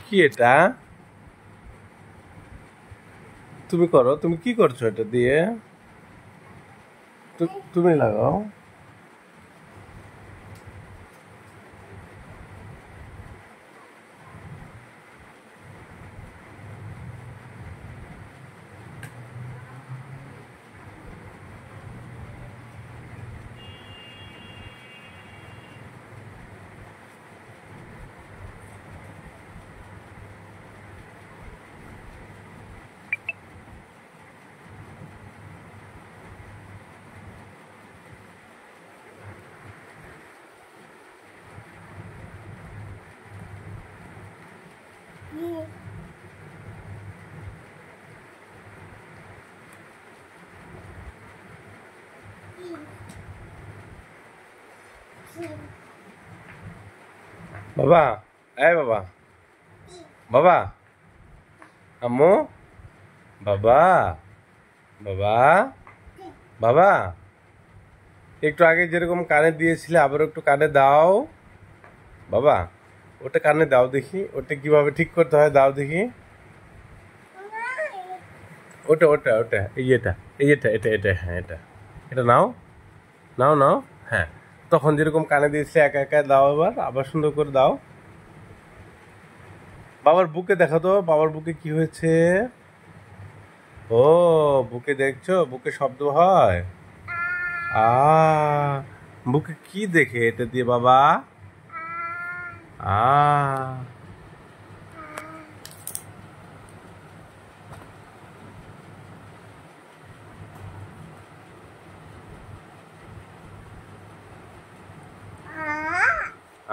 কি এটা? তুমি করো, তুমি কি করছো এটা দিয়ে? তুমি লাগাও। বাবা, এই বাবা, বাবা, আম্মু, বাবা, বাবা, বাবা, একটু আগে যেরকম কানে দিয়েছিলে আবার একটু কানে দাও। বাবা, ওটা কানে দাও দেখি, ওটা কিভাবে ঠিক করতে হয় দাও দেখি। ওটা ওটা ওটা এই এটা, এই এটা এটা এটা হ্যাঁ এটা, এটা নাও, নাও নাও। হ্যাঁ, তখন যেরকম কানে দিয়েছিলে একা একা দাও, এবার আবার সুন্দর করে দাও। বাবার বুকে দেখো তো, বাবার বুকে কি হয়েছে? ও, বুকে দেখছো, বুকে শব্দ হয়। আ বুকে কি দেখে এটা দিয়ে বাবা? আ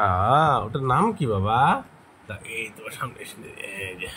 আ ওটার নাম কি বাবা? তা এই তোমার সামনে এসে এই যে